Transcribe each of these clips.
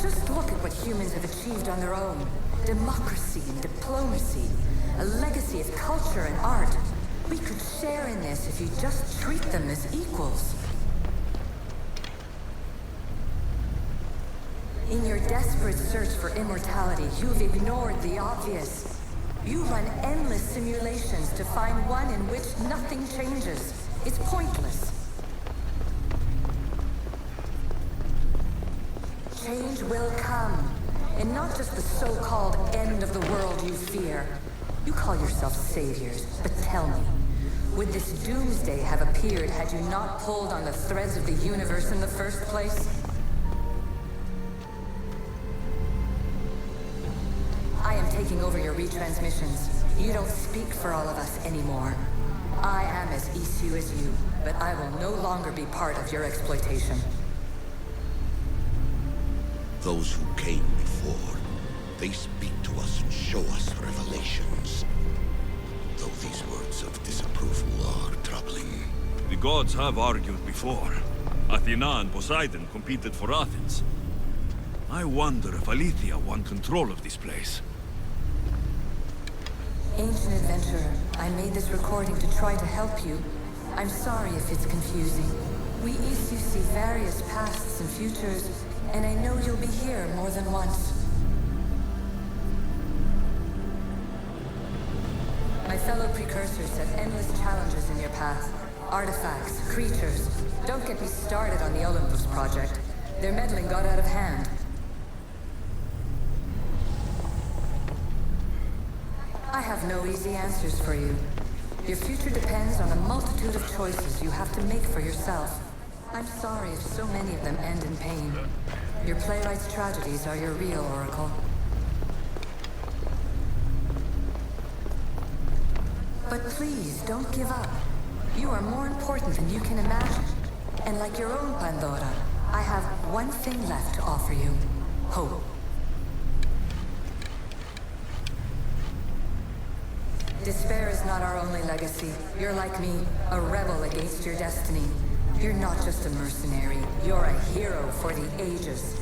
Just look at what humans have achieved on their own. Democracy and diplomacy. A legacy of culture and art. We could share in this if you just treat them as equals. In your desperate search for immortality, you've ignored the obvious. You run endless simulations to find one in which nothing changes. It's pointless. Change will come. And not just the so-called end of the world you fear. You call yourself saviors, but tell me, would this doomsday have appeared had you not pulled on the threads of the universe in the first place? I am taking over your retransmissions. You don't speak for all of us anymore. I am as issue as you, but I will no longer be part of your exploitation. Those who came before, they speak to us and show us revelations. Though these words of disapproval are troubling. The gods have argued before. Athena and Poseidon competed for Athens. I wonder if Aletheia won control of this place. Ancient adventurer, I made this recording to try to help you. I'm sorry if it's confusing. We Isu see various pasts and futures, and I know you'll be here more than once. My fellow precursors set endless challenges in your path. Artifacts, creatures. Don't get me started on the Olympus project. Their meddling got out of hand. I have no easy answers for you. Your future depends on the multitude of choices you have to make for yourself. I'm sorry if so many of them end in pain. Your playwright's tragedies are your real oracle. But please, don't give up. You are more important than you can imagine. And like your own Pandora, I have one thing left to offer you. Hope. Despair is not our only legacy. You're like me, a rebel against your destiny. You're not just a mercenary, you're a hero for the ages.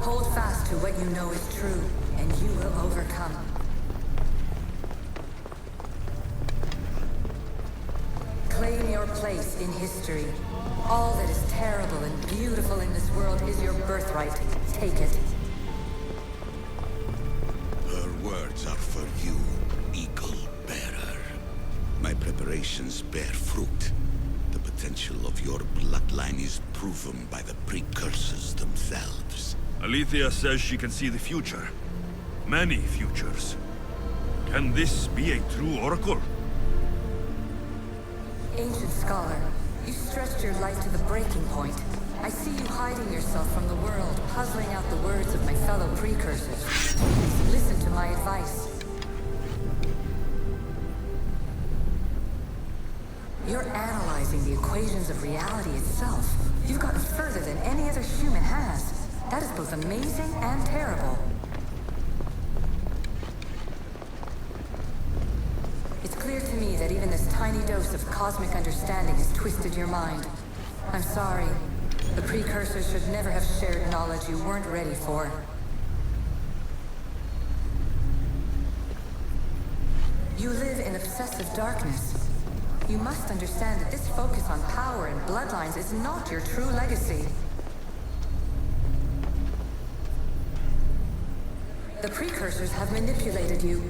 Hold fast to what you know is true, and you will overcome. Claim your place in history. All that is terrible and beautiful in this world is your birthright. Take it. Her words are for you, Eagle Bearer. My preparations bear fruit. The potential of your bloodline is proven by the precursors themselves. Aletheia says she can see the future. Many futures. Can this be a true oracle? Ancient scholar, you stretched your light to the breaking point. I see you hiding yourself from the world, puzzling out the words of my fellow precursors. Please listen to my advice. You're analyzing the equations of reality itself. You've gotten further than any other human has. That is both amazing and terrible. It's clear to me that even this tiny dose of cosmic understanding has twisted your mind. I'm sorry. The precursors should never have shared knowledge you weren't ready for. You live in obsessive darkness. You must understand that this focus on power and bloodlines is not your true legacy. The precursors have manipulated you.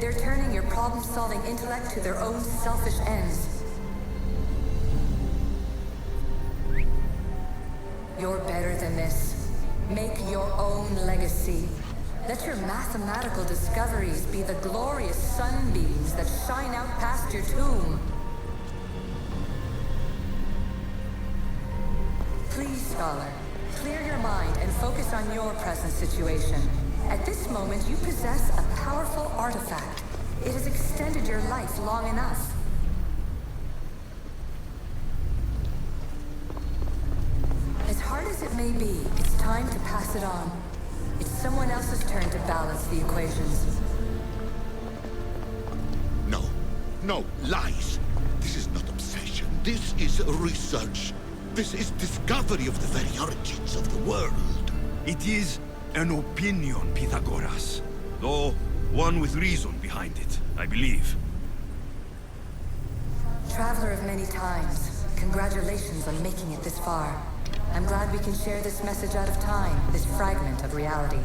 They're turning your problem-solving intellect to their own selfish ends. You're better than this. Make your own legacy. Let your mathematical discoveries be the glorious sunbeams that shine out past your tomb. Please, scholar, clear your mind and focus on your present situation. At this moment, you possess a powerful artifact. It has extended your life long enough. As hard as it may be, it's time to pass it on. It's someone else's turn to balance the equations. No, lies. This is not obsession. This is research. This is discovery of the very origins of the world. It is an opinion, Pythagoras. Though, one with reason behind it, I believe. Traveler of many times, congratulations on making it this far. I'm glad we can share this message out of time, this fragment of reality.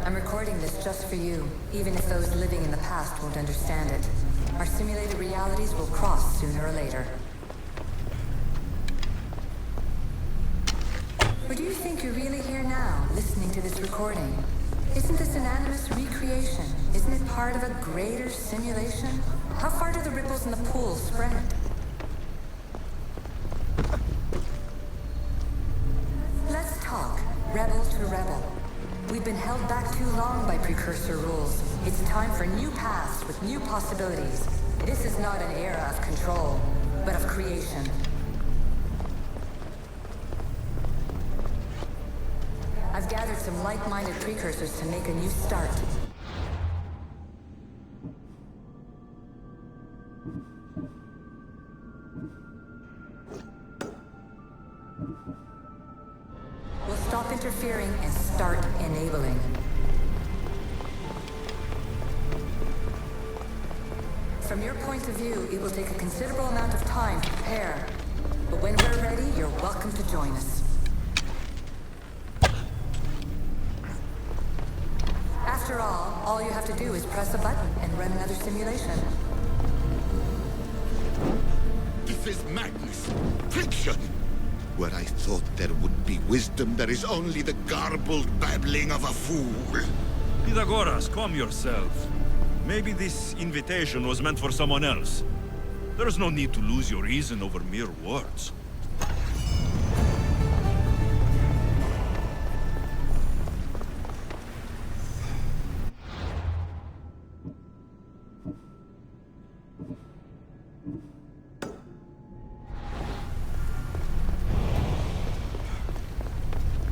I'm recording this just for you, even if those living in the past won't understand it. Our simulated realities will cross sooner or later. Or do you think you're really here now, listening to this recording? Isn't this an animus recreation? Isn't it part of a greater simulation? How far do the ripples in the pool spread? Let's talk, rebel to rebel. We've been held back too long by precursor rules. It's time for new paths with new possibilities. This is not an era of control, but of creation. I've gathered some like-minded precursors to make a new start. We'll stop interfering and start enabling. From your point of view, it will take a considerable amount of time to prepare. But when we're ready, you're welcome to join us. After all you have to do is press a button and run another simulation. This is madness. Fiction. Where I thought there would be wisdom, there is only the garbled babbling of a fool. Pythagoras, calm yourself. Maybe this invitation was meant for someone else. There's no need to lose your reason over mere words.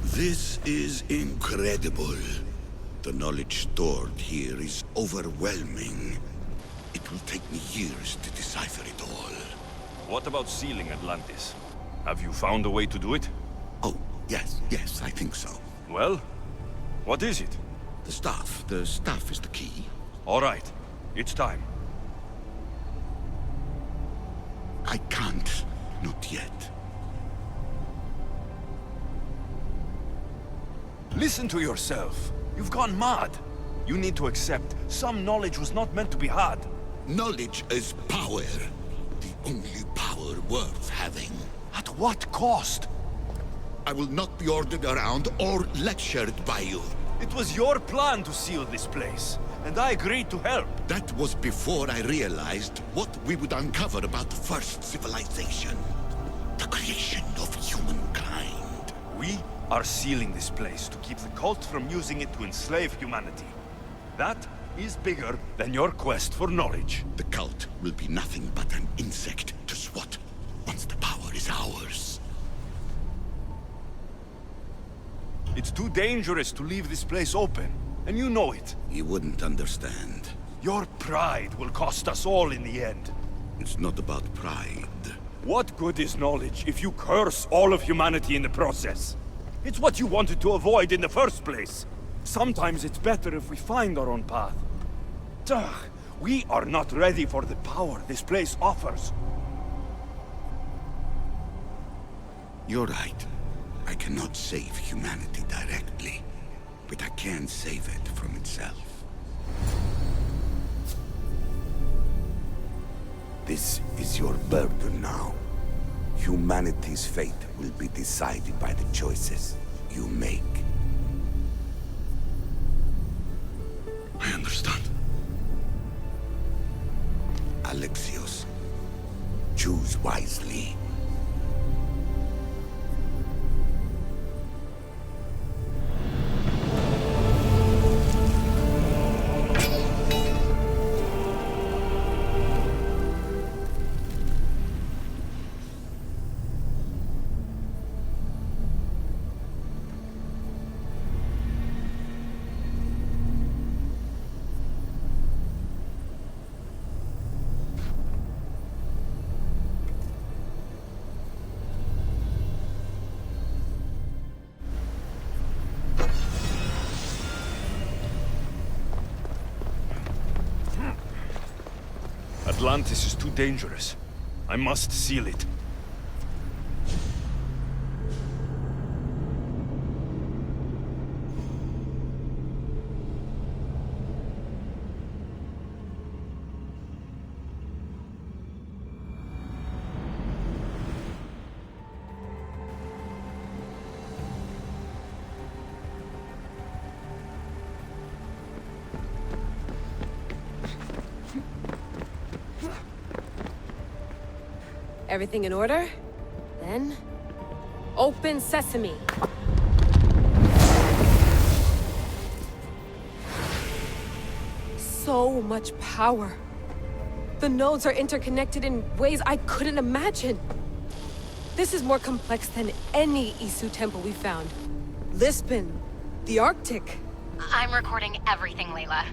This is incredible. The knowledge stored here is overwhelming. It will take me years to decipher it all. What about sealing Atlantis? Have you found a way to do it? Oh, yes, I think so. Well, what is it? The staff is the key. All right, it's time. I can't, not yet. Listen to yourself. You've gone mad. You need to accept some knowledge was not meant to be had. Knowledge is power. The only power worth having. At what cost? I will not be ordered around or lectured by you. It was your plan to seal this place, and I agreed to help. That was before I realized what we would uncover about the first civilization. The creation of humankind. We are sealing this place to keep the cult from using it to enslave humanity. That is bigger than your quest for knowledge. The cult will be nothing but an insect to swat once the power is ours. It's too dangerous to leave this place open, and you know it. You wouldn't understand. Your pride will cost us all in the end. It's not about pride. What good is knowledge if you curse all of humanity in the process? It's what you wanted to avoid in the first place. Sometimes it's better if we find our own path. Ugh, we are not ready for the power this place offers. You're right. I cannot save humanity directly, but I can save it from itself. This is your burden now. Humanity's fate will be decided by the choices you make. I understand. Alexios, choose wisely. Atlantis is too dangerous. I must seal it. Everything in order? Then... open sesame! So much power! The nodes are interconnected in ways I couldn't imagine! This is more complex than any Isu temple we found. Lisbon, the Arctic. I'm recording everything, Layla.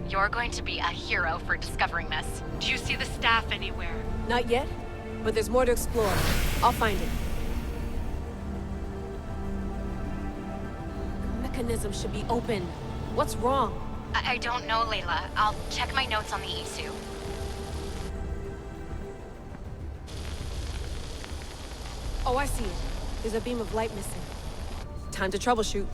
You're going to be a hero for discovering this. Do you see the staff anywhere? Not yet, but there's more to explore. I'll find it. The mechanism should be open. What's wrong? I don't know, Layla. I'll check my notes on the Isu. Oh, I see it. There's a beam of light missing. Time to troubleshoot.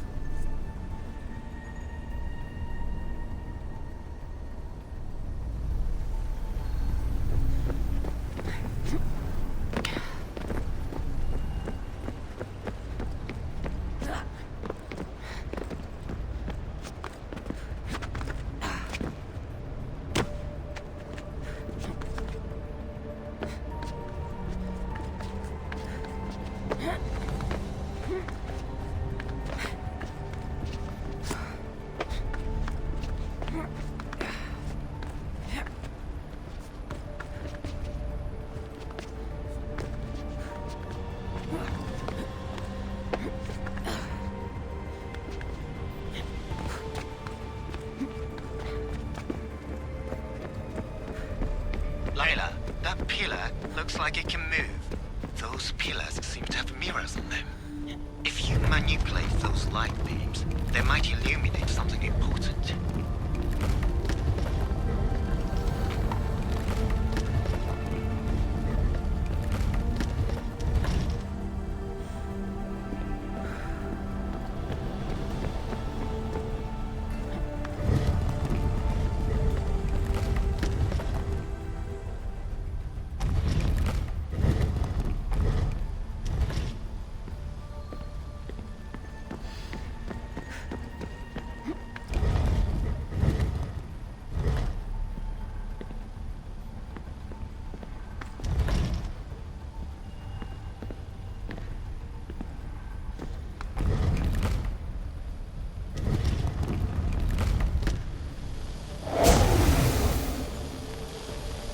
Layla, that pillar looks like it can move. Those pillars seem to have mirrors on them. If you manipulate those light beams, they might illuminate something important.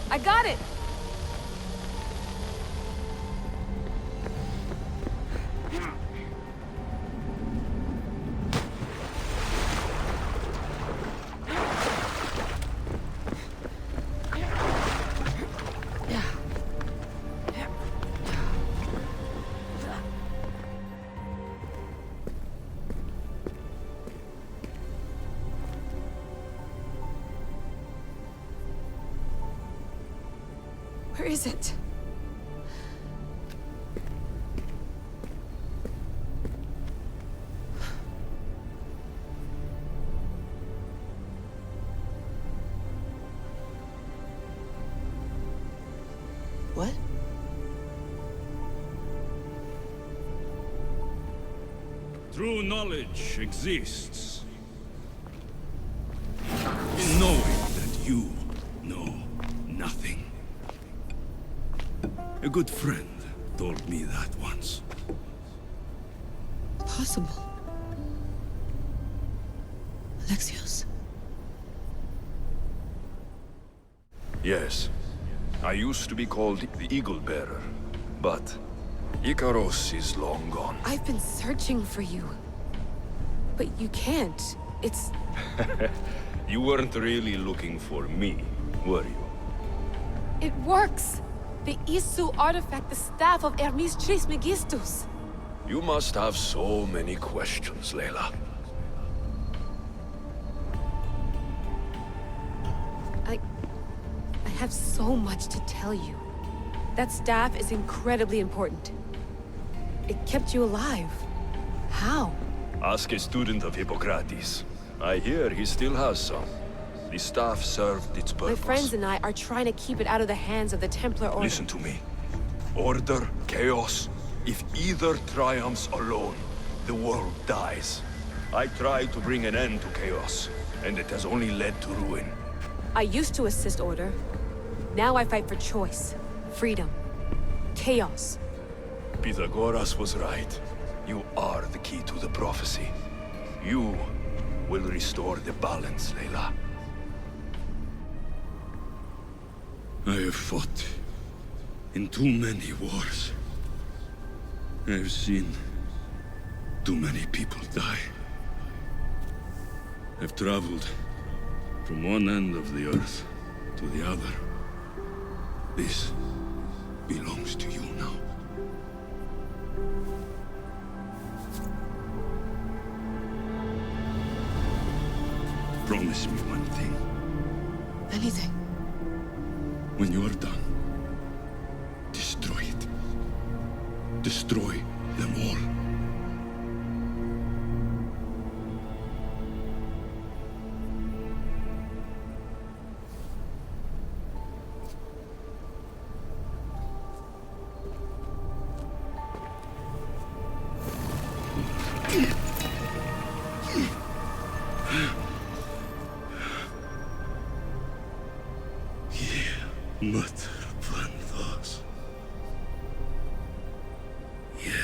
I got it! Where is it? What? True knowledge exists in knowing that you know nothing. A good friend told me that once. Possible. Alexios? Yes. I used to be called the Eagle Bearer, but Icaros is long gone. I've been searching for you. But you can't. It's... You weren't really looking for me, were you? it works! The Isu artifact, the staff of Hermes Trismegistus. You must have so many questions, Layla. I have so much to tell you. That staff is incredibly important. It kept you alive. How? Ask a student of Hippocrates. I hear he still has some. The staff served its purpose. My friends and I are trying to keep it out of the hands of the Templar Order. Listen to me. Order, chaos. If either triumphs alone, the world dies. I tried to bring an end to chaos, and it has only led to ruin. I used to assist Order. Now I fight for choice, freedom, chaos. Pythagoras was right. You are the key to the prophecy. You will restore the balance, Layla. I have fought in too many wars. I have seen too many people die. I've traveled from one end of the earth to the other. This belongs to you now. Promise me one thing. Anything. When you are done, destroy it. Destroy them all. Mother Planthos. Yere.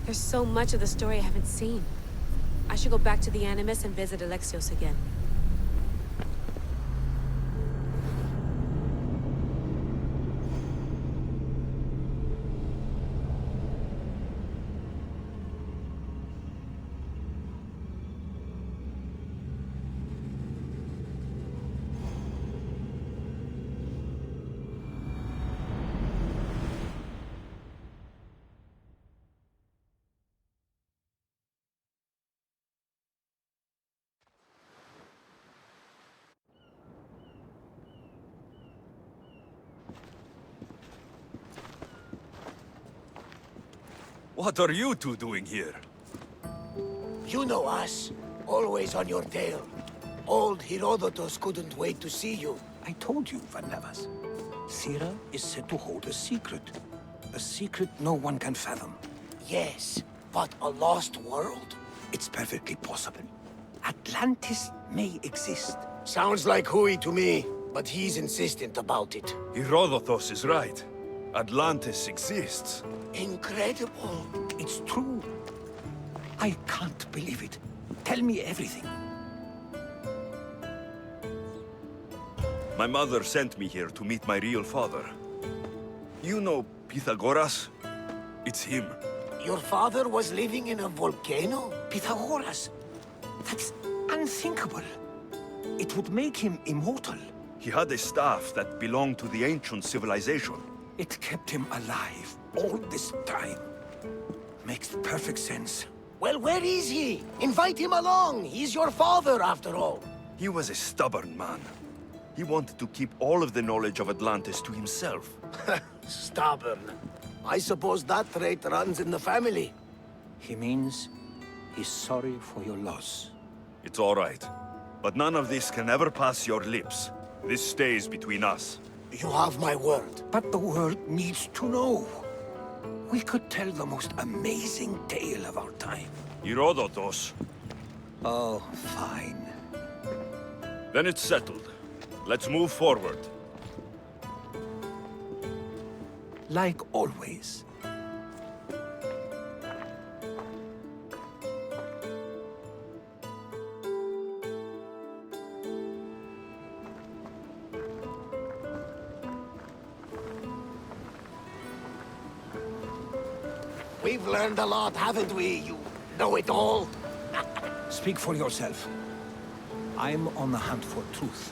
There's so much of the story I haven't seen. I should go back to the Animus and visit Alexios again. What are you two doing here? You know us. Always on your tail. Old Herodotus couldn't wait to see you. I told you, Varnavas. Sira is said to hold a secret. A secret no one can fathom. Yes, but a lost world? It's perfectly possible. Atlantis may exist. Sounds like Hui to me, but he's insistent about it. Herodotus is right. Atlantis exists. Incredible. It's true. I can't believe it. Tell me everything. My mother sent me here to meet my real father. You know Pythagoras? It's him. Your father was living in a volcano? Pythagoras! That's unthinkable. It would make him immortal. He had a staff that belonged to the ancient civilization. It kept him alive all this time. Makes perfect sense. Well, where is he? Invite him along. He's your father, after all. He was a stubborn man. He wanted to keep all of the knowledge of Atlantis to himself. Stubborn. I suppose that trait runs in the family. He means he's sorry for your loss. It's all right. But none of this can ever pass your lips. This stays between us. You have my word. But the world needs to know. We could tell the most amazing tale of our time. Herodotus. Oh, fine. Then it's settled. Let's move forward. Like always. We've learned a lot, haven't we, you know-it-all? Speak for yourself. I'm on the hunt for truth.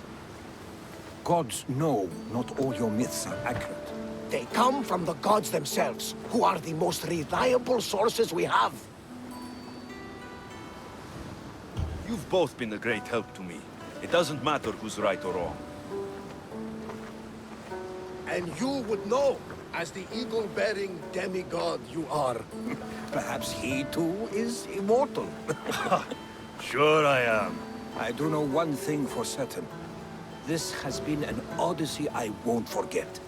Gods know not all your myths are accurate. They come from the gods themselves, who are the most reliable sources we have. You've both been a great help to me. It doesn't matter who's right or wrong. And you would know, as the eagle-bearing demigod you are. Perhaps he too is immortal. Sure I am. I do know one thing for certain. This has been an odyssey I won't forget.